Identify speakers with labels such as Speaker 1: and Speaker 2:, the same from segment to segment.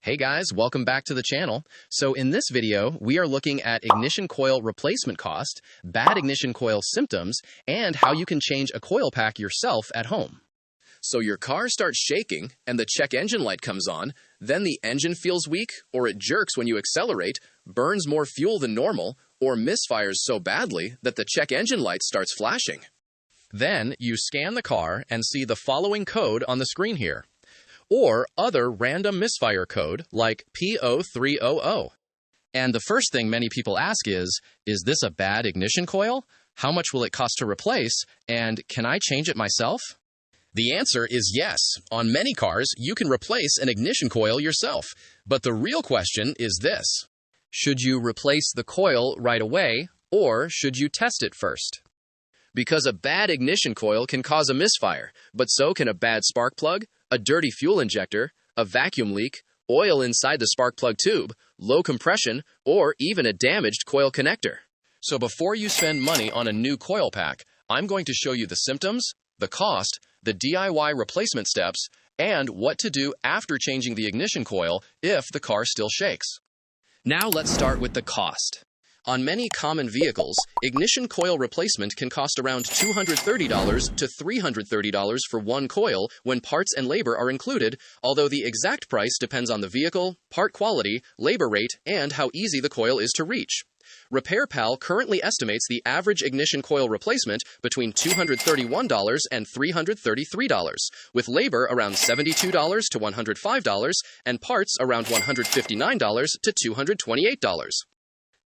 Speaker 1: Hey guys, welcome back to the channel. So in this video, we are looking at ignition coil replacement cost, bad ignition coil symptoms, and how you can change a coil pack yourself at home. So your car starts shaking and the check engine light comes on, then the engine feels weak, or it jerks when you accelerate, burns more fuel than normal, or misfires so badly that the check engine light starts flashing. Then you scan the car and see the following code on the screen here, or other random misfire code like P0300. And the first thing many people ask is this a bad ignition coil? How much will it cost to replace? And can I change it myself? The answer is yes. On many cars, you can replace an ignition coil yourself. But the real question is this: should you replace the coil right away, or should you test it first? Because a bad ignition coil can cause a misfire, but so can a bad spark plug, a dirty fuel injector, a vacuum leak, oil inside the spark plug tube, low compression, or even a damaged coil connector. So before you spend money on a new coil pack, I'm going to show you the symptoms, the cost, the DIY replacement steps, and what to do after changing the ignition coil if the car still shakes. Now let's start with the cost. On many common vehicles, ignition coil replacement can cost around $230 to $330 for one coil when parts and labor are included, although the exact price depends on the vehicle, part quality, labor rate, and how easy the coil is to reach. RepairPal currently estimates the average ignition coil replacement between $231 and $333, with labor around $72 to $105 and parts around $159 to $228.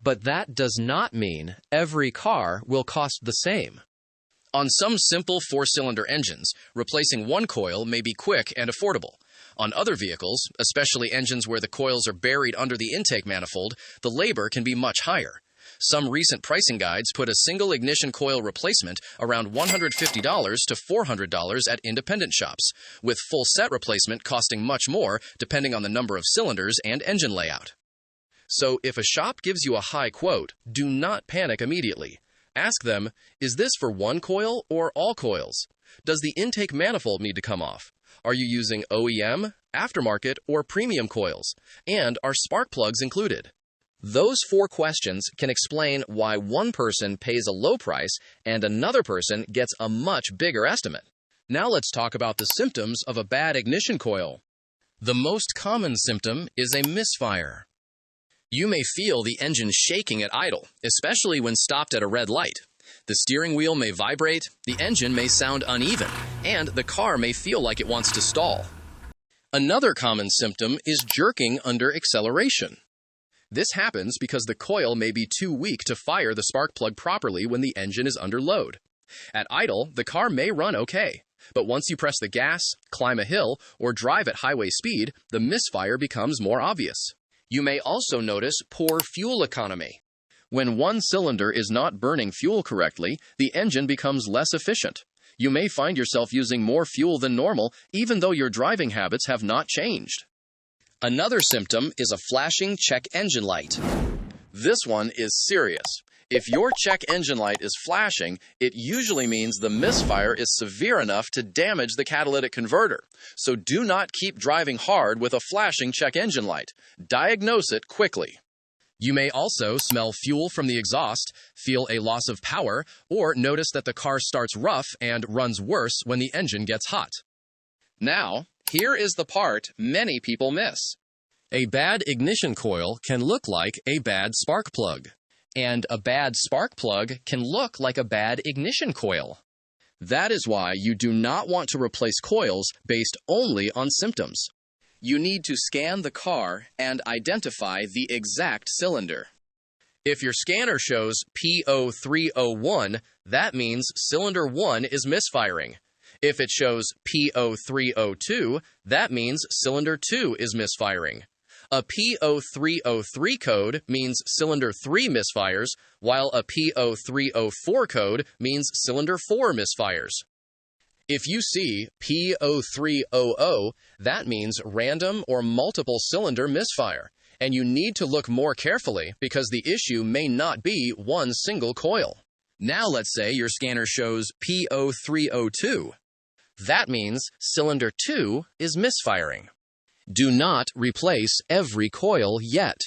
Speaker 1: But that does not mean every car will cost the same. On some simple four-cylinder engines, replacing one coil may be quick and affordable. On other vehicles, especially engines where the coils are buried under the intake manifold, the labor can be much higher. Some recent pricing guides put a single ignition coil replacement around $150 to $400 at independent shops, with full set replacement costing much more depending on the number of cylinders and engine layout. So if a shop gives you a high quote, do not panic immediately. Ask them, is this for one coil or all coils? Does the intake manifold need to come off? Are you using OEM, aftermarket, or premium coils? And are spark plugs included? Those four questions can explain why one person pays a low price and another person gets a much bigger estimate. Now let's talk about the symptoms of a bad ignition coil. The most common symptom is a misfire. You may feel the engine shaking at idle, especially when stopped at a red light. The steering wheel may vibrate, the engine may sound uneven, and the car may feel like it wants to stall. Another common symptom is jerking under acceleration. This happens because the coil may be too weak to fire the spark plug properly when the engine is under load. At idle, the car may run okay, but once you press the gas, climb a hill, or drive at highway speed, the misfire becomes more obvious. You may also notice poor fuel economy. When one cylinder is not burning fuel correctly, the engine becomes less efficient. You may find yourself using more fuel than normal, even though your driving habits have not changed. Another symptom is a flashing check engine light. This one is serious. If your check engine light is flashing, it usually means the misfire is severe enough to damage the catalytic converter. So do not keep driving hard with a flashing check engine light. Diagnose it quickly. You may also smell fuel from the exhaust, feel a loss of power, or notice that the car starts rough and runs worse when the engine gets hot. Now, here is the part many people miss. A bad ignition coil can look like a bad spark plug. And a bad spark plug can look like a bad ignition coil. That is why you do not want to replace coils based only on symptoms. You need to scan the car and identify the exact cylinder. If your scanner shows P0301, that means cylinder 1 is misfiring. If it shows P0302, that means cylinder 2 is misfiring. A P0303 code means cylinder 3 misfires, while a P0304 code means cylinder 4 misfires. If you see P0300, that means random or multiple cylinder misfire, and you need to look more carefully because the issue may not be one single coil. Now let's say your scanner shows P0302. That means cylinder 2 is misfiring. Do not replace every coil yet.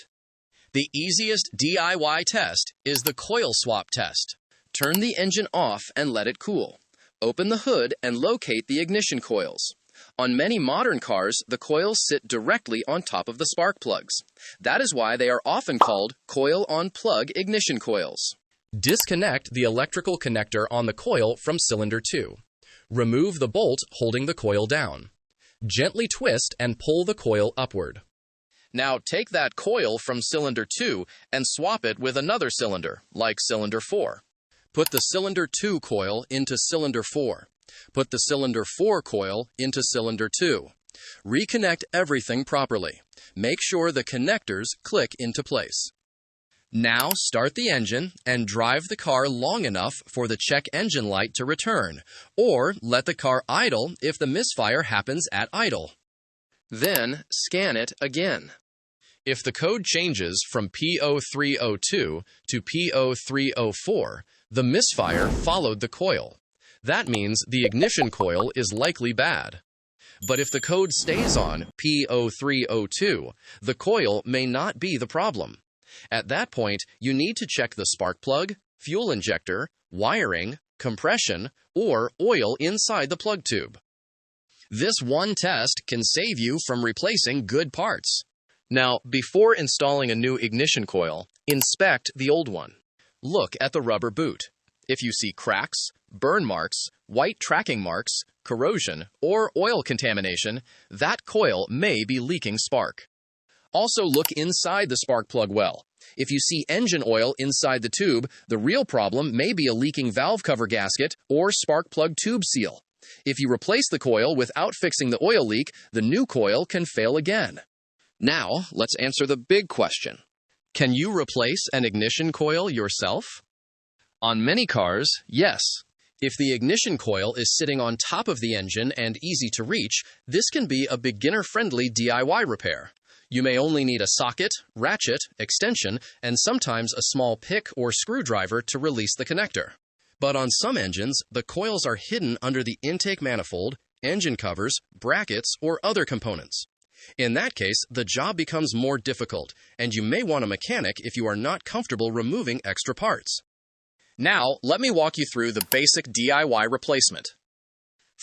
Speaker 1: The easiest DIY test is the coil swap test. Turn the engine off and let it cool. Open the hood and locate the ignition coils. On many modern cars, the coils sit directly on top of the spark plugs. That is why they are often called coil-on-plug ignition coils. Disconnect the electrical connector on the coil from cylinder 2. Remove the bolt holding the coil down. Gently twist and pull the coil upward. Now take that coil from cylinder 2 and swap it with another cylinder, like cylinder 4. Put the cylinder 2 coil into cylinder 4. Put the cylinder 4 coil into cylinder 2. Reconnect everything properly. Make sure the connectors click into place. Now start the engine and drive the car long enough for the check engine light to return, or let the car idle if the misfire happens at idle. Then scan it again. If the code changes from P0302 to P0304, the misfire followed the coil. That means the ignition coil is likely bad. But if the code stays on P0302, the coil may not be the problem. At that point, you need to check the spark plug, fuel injector, wiring, compression, or oil inside the plug tube. This one test can save you from replacing good parts. Now, before installing a new ignition coil, inspect the old one. Look at the rubber boot. If you see cracks, burn marks, white tracking marks, corrosion, or oil contamination, that coil may be leaking spark. Also look inside the spark plug well. If you see engine oil inside the tube, the real problem may be a leaking valve cover gasket or spark plug tube seal. If you replace the coil without fixing the oil leak, the new coil can fail again. Now, let's answer the big question. Can you replace an ignition coil yourself? On many cars, yes. If the ignition coil is sitting on top of the engine and easy to reach, this can be a beginner-friendly DIY repair. You may only need a socket, ratchet, extension, and sometimes a small pick or screwdriver to release the connector. But on some engines, the coils are hidden under the intake manifold, engine covers, brackets, or other components. In that case, the job becomes more difficult, and you may want a mechanic if you are not comfortable removing extra parts. Now, let me walk you through the basic DIY replacement.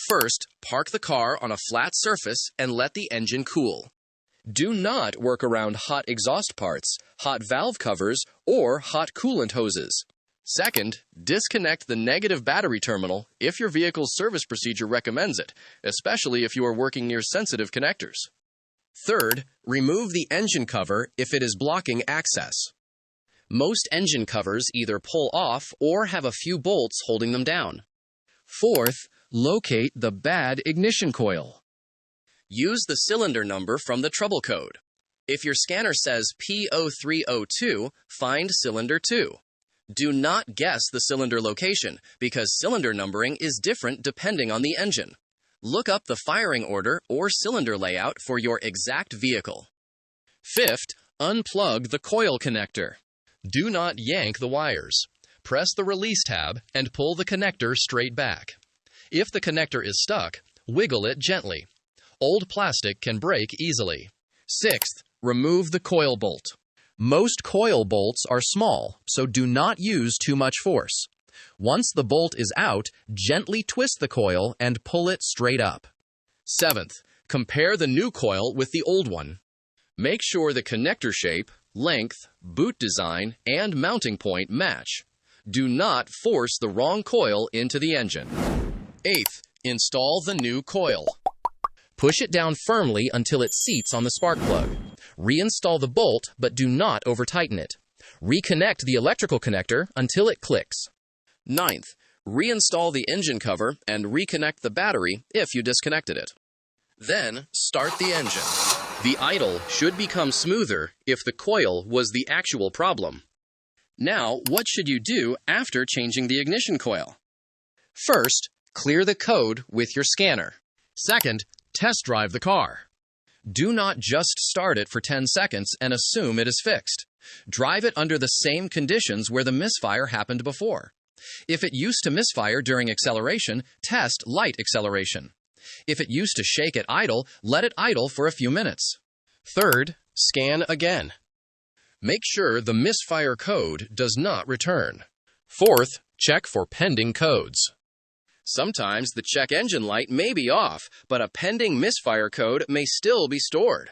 Speaker 1: First, park the car on a flat surface and let the engine cool. Do not work around hot exhaust parts, hot valve covers, or hot coolant hoses. Second, disconnect the negative battery terminal if your vehicle's service procedure recommends it, especially if you are working near sensitive connectors. Third, remove the engine cover if it is blocking access. Most engine covers either pull off or have a few bolts holding them down. Fourth, locate the bad ignition coil. Use the cylinder number from the trouble code. If your scanner says P0302, find cylinder 2. Do not guess the cylinder location because cylinder numbering is different depending on the engine. Look up the firing order or cylinder layout for your exact vehicle. Fifth, unplug the coil connector. Do not yank the wires. Press the release tab and pull the connector straight back. If the connector is stuck, wiggle it gently. Old plastic can break easily. Sixth, remove the coil bolt. Most coil bolts are small, so do not use too much force. Once the bolt is out, gently twist the coil and pull it straight up. Seventh, compare the new coil with the old one. Make sure the connector shape, length, boot design, and mounting point match. Do not force the wrong coil into the engine. Eighth, install the new coil. Push it down firmly until it seats on the spark plug. Reinstall the bolt, but do not over-tighten it. Reconnect the electrical connector until it clicks. Ninth, reinstall the engine cover and reconnect the battery if you disconnected it. Then, start the engine. The idle should become smoother if the coil was the actual problem. Now, what should you do after changing the ignition coil? First, clear the code with your scanner. Second, test drive the car. Do not just start it for 10 seconds and assume it is fixed. Drive it under the same conditions where the misfire happened before. If it used to misfire during acceleration, test light acceleration. If it used to shake at idle, let it idle for a few minutes. Third, scan again. Make sure the misfire code does not return. Fourth, check for pending codes. Sometimes the check engine light may be off, but a pending misfire code may still be stored.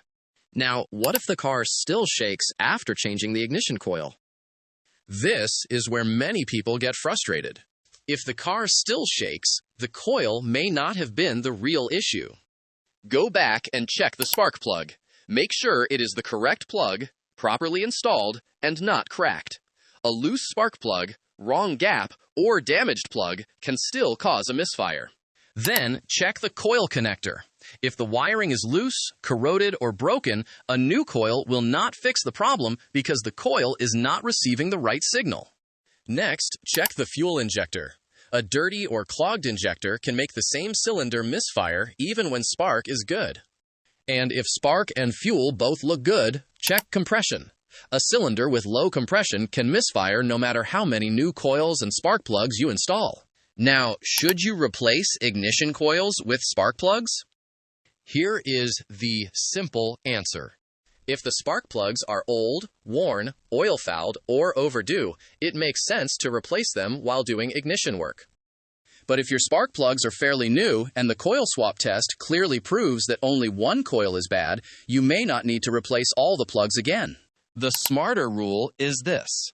Speaker 1: Now, what if the car still shakes after changing the ignition coil? This is where many people get frustrated. If the car still shakes, the coil may not have been the real issue. Go back and check the spark plug. Make sure it is the correct plug, properly installed, and not cracked. A loose spark plug, wrong gap, or damaged plug can still cause a misfire. Then check the coil connector. If the wiring is loose, corroded, or broken, a new coil will not fix the problem because the coil is not receiving the right signal. Next, check the fuel injector. A dirty or clogged injector can make the same cylinder misfire even when spark is good. And if spark and fuel both look good, check compression. A cylinder with low compression can misfire no matter how many new coils and spark plugs you install. Now, should you replace ignition coils with spark plugs? Here is the simple answer. If the spark plugs are old, worn, oil-fouled, or overdue, it makes sense to replace them while doing ignition work. But if your spark plugs are fairly new and the coil swap test clearly proves that only one coil is bad, you may not need to replace all the plugs again. The smarter rule is this.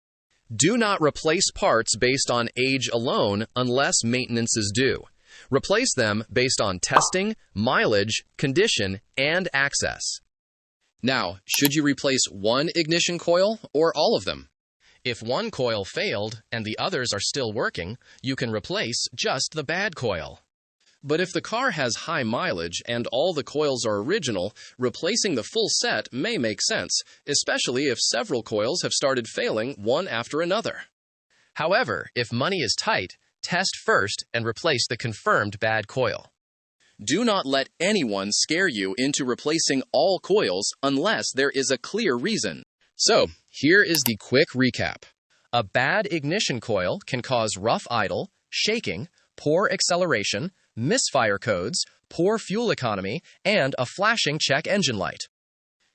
Speaker 1: Do not replace parts based on age alone unless maintenance is due. Replace them based on testing, mileage, condition, and access. Now, should you replace one ignition coil or all of them? If one coil failed and the others are still working, you can replace just the bad coil. But if the car has high mileage and all the coils are original, replacing the full set may make sense, especially if several coils have started failing one after another. However, if money is tight, test first and replace the confirmed bad coil. Do not let anyone scare you into replacing all coils unless there is a clear reason. So, here is the quick recap. A bad ignition coil can cause rough idle, shaking, poor acceleration, misfire codes, poor fuel economy, and a flashing check engine light.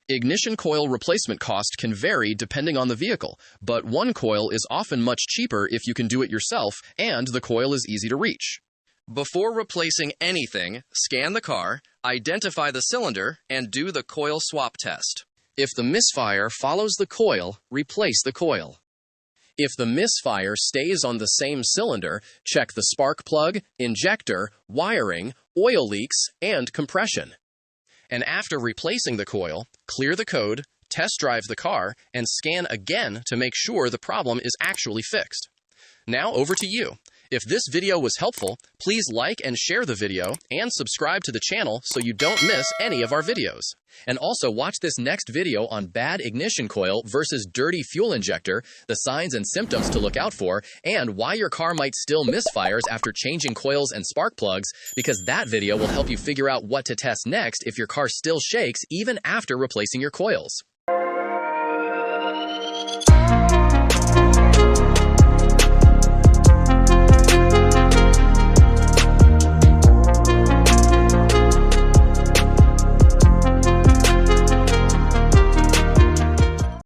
Speaker 1: Ignition coil replacement cost can vary depending on the vehicle, but one coil is often much cheaper if you can do it yourself and the coil is easy to reach. Before replacing anything, scan the car, identify the cylinder, and do the coil swap test. If the misfire follows the coil, replace the coil. If the misfire stays on the same cylinder, check the spark plug, injector, wiring, oil leaks, and compression. And after replacing the coil, clear the code, test drive the car, and scan again to make sure the problem is actually fixed. Now over to you. If this video was helpful, please like and share the video and subscribe to the channel so you don't miss any of our videos. And also watch this next video on bad ignition coil versus dirty fuel injector, the signs and symptoms to look out for, and why your car might still misfires after changing coils and spark plugs, because that video will help you figure out what to test next if your car still shakes even after replacing your coils.